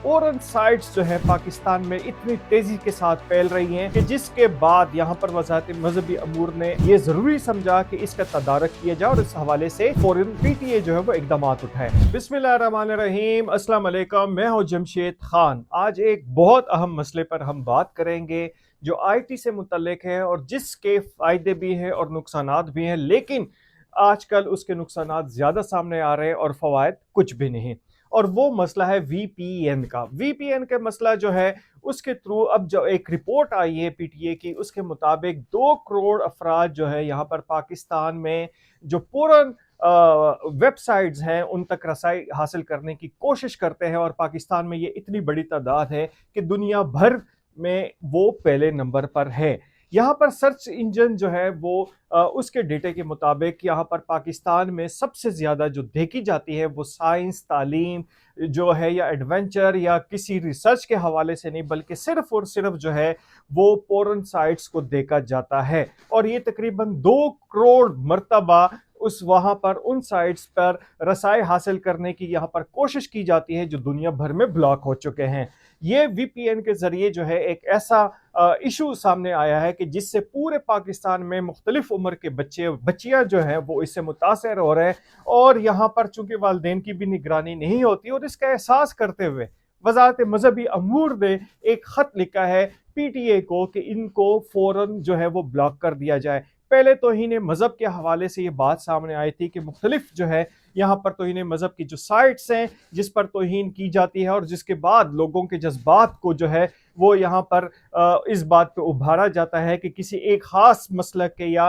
पोरन sites जो है पाकिस्तान में इतनी तेजी के साथ फैल रही हैं कि जिसके बाद यहाँ पर वजारत मजहबी अमूर ने ये जरूरी समझा कि इसका तदारक किया जाए और इस हवाले से फौरन पीटीए जो है वो इकदाम उठाए। बिस्मिल्लाहिर्रहमानिर्रहीम, अस्सलाम वालेकुम, मैं हूँ जमशेद खान। आज एक बहुत अहम मसले पर हम बात करेंगे जो आईटी से मुतल्लिक है और जिसके फायदे भी हैं और नुकसानात भी हैं, लेकिन आजकल उसके नुकसानात ज्यादा सामने आ रहे हैं और फवायद कुछ भी नहीं। और वो मसला है वीपीएन का। वीपीएन का मसला जो है उसके थ्रू अब जो एक रिपोर्ट आई है पीटीए की, उसके मुताबिक 2 करोड़ अफराद जो है यहाँ पर पाकिस्तान में जो पूरन वेबसाइट्स हैं उन तक रसाई हासिल करने की कोशिश करते हैं, और पाकिस्तान में ये इतनी बड़ी तादाद है कि दुनिया भर में वो पहले नंबर पर है। यहाँ पर सर्च इंजन जो है वो उसके डेटे के मुताबिक यहाँ पर पाकिस्तान में सबसे ज़्यादा जो देखी जाती है वो साइंस, तालीम जो है या एडवेंचर या किसी रिसर्च के हवाले से नहीं, बल्कि सिर्फ और सिर्फ जो है वो पोर्न साइट्स को देखा जाता है। और ये तकरीबन 2 करोड़ मरतबा उस वहाँ पर उन साइट्स पर रसाई हासिल करने की यहाँ पर कोशिश की जाती है जो दुनिया भर में ब्लॉक हो चुके हैं। ये वीपीएन के ज़रिए जो है एक ऐसा इशू सामने आया है कि जिससे पूरे पाकिस्तान में मुख्तलिफ उम्र के बच्चे बच्चियां जो हैं वो इससे मुतासर हो रहे हैं। और यहाँ पर चूंकि वालिदैन की भी निगरानी नहीं होती, और इसका एहसास करते हुए वजारत मजहबी अमूर ने एक ख़त लिखा है पीटीए को कि इनको फ़ौरन जो है वो ब्लॉक कर दिया जाए। पहले तौहीन मज़हब के हवाले से ये बात सामने आई थी कि मुख्तलिफ जो है यहाँ पर तौहीन मज़हब की जो साइट्स हैं जिस पर तौहीन की जाती है और जिसके बाद लोगों के जज्बात को जो है वो यहाँ पर इस बात पे उभारा जाता है कि किसी एक ख़ास मसलक के या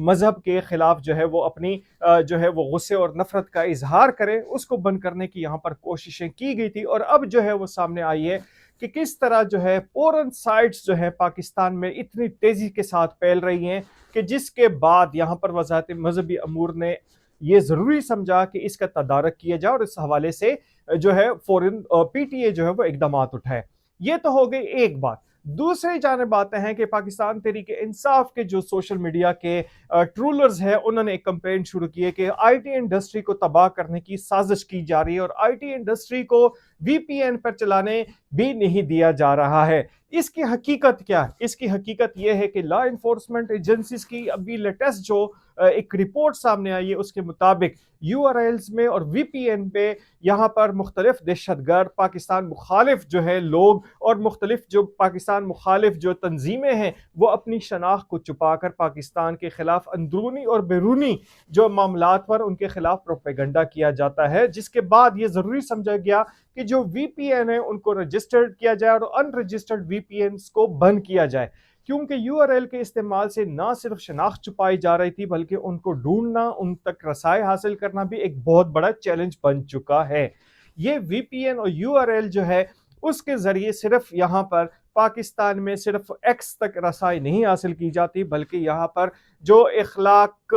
मज़हब के ख़िलाफ़ जो है वो अपनी जो है वो गुस्से और नफ़रत का इजहार करे, उसको बंद करने की यहाँ पर कोशिशें की गई थी। और अब जो है वो सामने आई है कि किस तरह जो है पोर्न साइट्स जो है पाकिस्तान में इतनी तेज़ी के साथ फैल रही हैं कि जिसके बाद यहाँ पर वजारत मजहबी अमूर ने ये ज़रूरी समझा कि इसका तदारक किया जाए और इस हवाले से जो है फौरन पीटीए जो है वो इकदाम उठाए। ये तो हो गई एक बात। दूसरी जानिब बातें हैं कि पाकिस्तान तहरीक इंसाफ के जो सोशल मीडिया के ट्रोलर्स हैं उन्होंने एक कैंपेन शुरू की है कि आईटी इंडस्ट्री को तबाह करने की साजिश की जा रही है और आईटी इंडस्ट्री को वीपीएन पर चलाने भी नहीं दिया जा रहा है। इसकी हकीकत क्या है? इसकी हकीकत यह है कि लॉ इन्फोर्समेंट एजेंसीज की अभी लेटेस्ट जो एक रिपोर्ट सामने आई है उसके मुताबिक यूआरएल्स में और वीपीएन पे यहाँ पर मुख्तलिफ दहशतगर्द, पाकिस्तान मुखालिफ जो है लोग और मुख्तलिफ जो पाकिस्तान मुखालिफ जो तंजीमें हैं वो अपनी शनाख्त को छुपा कर पाकिस्तान के खिलाफ अंदरूनी और बैरूनी जो मामलात पर उनके खिलाफ प्रोपेगेंडा किया जाता है, जिसके बाद ये ज़रूरी समझा गया कि जो वीपीएन है उनको रजिस्टर्ड किया जाए और अनरजिस्टर्ड वीपीएन को बंद किया जाए, क्योंकि यूआरएल के इस्तेमाल से ना सिर्फ शनाख्त छुपाई जा रही थी बल्कि उनको ढूंढना, उन तक रसाई हासिल करना भी एक बहुत बड़ा चैलेंज बन चुका है। ये वीपीएन और यूआरएल जो है उसके जरिए सिर्फ यहाँ पर पाकिस्तान में सिर्फ एक्स तक रसाई नहीं हासिल की जाती, बल्कि यहाँ पर जो इखलाक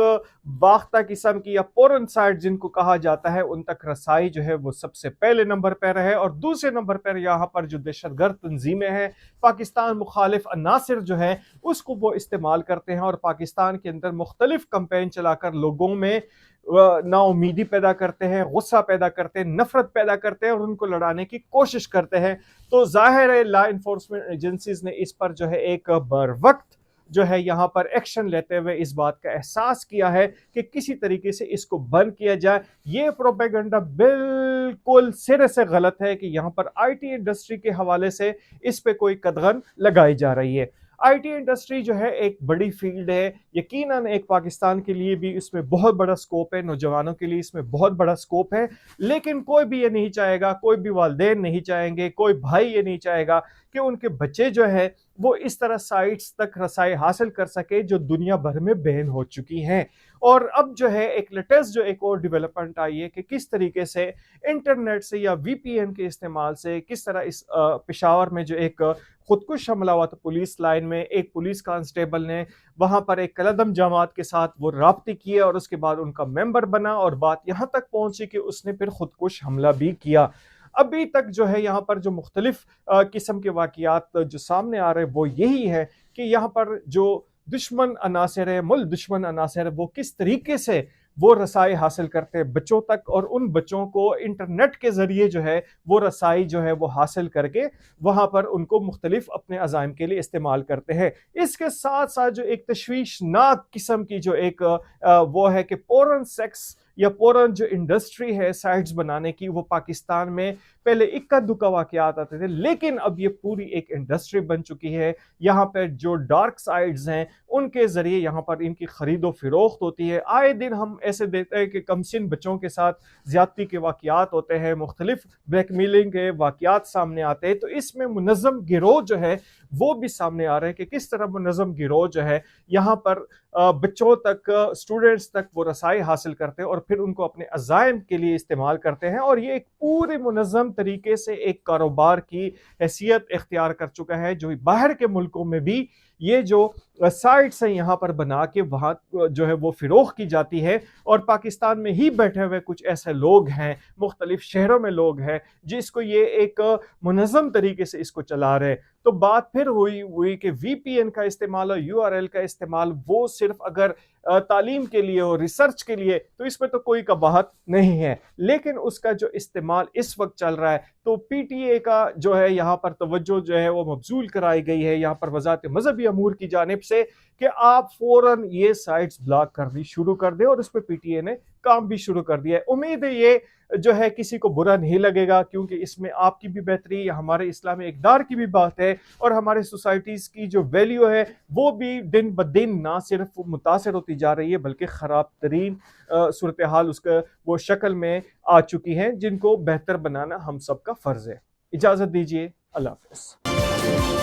बाख्ता किस्म की या पोर्न साइट जिनको कहा जाता है उन तक रसाई जो है वो सबसे पहले नंबर पर है। और दूसरे नंबर पर यहाँ पर जो दहशतगर्द तंजीमें हैं, पाकिस्तान मुखालिफ अनासिर जो है उसको वो इस्तेमाल करते हैं और पाकिस्तान के अंदर मुख्तलिफ कैंपेन चलाकर लोगों में नाउमीदी पैदा करते हैं, गुस्सा पैदा करते हैं, नफरत पैदा करते हैं और उनको लड़ाने की कोशिश करते हैं। तो जाहिर है लॉ इन्फोर्समेंट एजेंसीज ने इस पर जो है एक बर वक्त जो है यहाँ पर एक्शन लेते हुए इस बात का एहसास किया है कि किसी तरीके से इसको बंद किया जाए। ये प्रोपेगेंडा बिल्कुल सिरे से गलत है कि यहाँ पर आईटी इंडस्ट्री के हवाले से इस पे कोई कदगन लगाई जा रही है। आईटी इंडस्ट्री जो है एक बड़ी फील्ड है, यकीनन एक पाकिस्तान के लिए भी इसमें बहुत बड़ा स्कोप है, नौजवानों के लिए इसमें बहुत बड़ा स्कोप है, लेकिन कोई भी ये नहीं चाहेगा, कोई भी वालिदैन नहीं चाहेंगे, कोई भाई ये नहीं चाहेगा कि उनके बच्चे जो है वो इस तरह साइट्स तक रसाई हासिल कर सके जो दुनिया भर में बैन हो चुकी हैं। और अब जो है एक लेटेस्ट जो एक और डेवलपमेंट आई है कि किस तरीके से इंटरनेट से या वीपीएन के इस्तेमाल से किस तरह इस पेशावर में जो एक खुदकुश हमला हुआ था पुलिस लाइन में, एक पुलिस कांस्टेबल ने वहां पर एक कलदम जमात के साथ वो राब्ते किए और उसके बाद उनका मेंबर बना और बात यहां तक पहुंची कि उसने फिर खुदकुश हमला भी किया। अभी तक जो है यहाँ पर जो मुख्तलिफ किस्म के वाक़ियात जो सामने आ रहे हैं वो यही है कि यहाँ पर जो दुश्मन अनासर है, मुल्क दुश्मन अनासर है, वो किस तरीके से वो रसाई हासिल करते हैं बच्चों तक, और उन बच्चों को इंटरनेट के ज़रिए जो है वो रसाई जो है वो हासिल करके वहाँ पर उनको मुख्तलिफ अपने अज़ाइम के लिए इस्तेमाल करते हैं। इसके साथ साथ जो एक तशवीशनाक किस्म की जो एक वो है कि पोर्न सेक्स या पोर्न जो इंडस्ट्री है साइट्स बनाने की, वो पाकिस्तान में पहले इक्का दुक्का वाक़यात आते थे, लेकिन अब ये पूरी एक इंडस्ट्री बन चुकी है। यहाँ पर जो डार्क साइट्स हैं उनके ज़रिए यहाँ पर इनकी ख़रीदो फ़रोख्त होती है। आए दिन हम ऐसे देखते हैं कि कमसिन बच्चों के साथ ज़्यादती के वाक़यात होते हैं, मुख्तलिफ ब्लैकमेलिंग के वाक़यात सामने आते हैं। तो इसमें मुनज़्ज़म गिरोह जो है वो भी सामने आ रहे हैं कि किस तरह मुनज़्ज़म गिरोह जो है यहाँ पर बच्चों तक, स्टूडेंट्स तक वो रसाई हासिल करते हैं और फिर उनको अपने अज़ाइम के लिए इस्तेमाल करते हैं, और ये एक पूरे मुनज़्ज़म तरीके से एक कारोबार की हैसियत इख्तियार कर चुका है, जो बाहर के मुल्कों में भी ये जो साइट्स हैं यहाँ पर बना के वहाँ जो है वो फ़रोख्त की जाती है। और पाकिस्तान में ही बैठे हुए कुछ ऐसे लोग हैं, मुख्तलिफ शहरों में लोग हैं जिसको ये एक मुनज़्ज़म तरीके से इसको चला रहे हैं। तो बात फिर हुई कि वीपीएन का इस्तेमाल और यूआरएल का इस्तेमाल वो सिर्फ अगर तालीम के लिए हो, रिसर्च के लिए, तो इसमें तो कोई कबाहत नहीं है, लेकिन उसका जो इस्तेमाल इस वक्त चल रहा है, तो पीटीए का जो है यहाँ पर तवज्जो जो है वो मबजूल कराई गई है यहाँ पर वज़ारत मज़हबी अमूर की जानिब से कि आप फौरन ये साइट्स ब्लॉक करनी शुरू कर दें, और उस पर पीटीए ने काम भी शुरू कर दिया है। उम्मीद है ये जो है किसी को बुरा नहीं लगेगा, क्योंकि इसमें आपकी भी बेहतरी, हमारे इस्लामी इक़दार की भी बात है, और हमारे सोसाइटीज़ की जो वैल्यू है वो भी दिन ब दिन ना सिर्फ मुतासर होती जा रही है, बल्कि ख़राब तरीन सूरत हाल उसका वो शक्ल में आ चुकी हैं, जिनको बेहतर बनाना हम सब का फ़र्ज़ है। इजाज़त दीजिए, अल्लाह हाफ़िज़।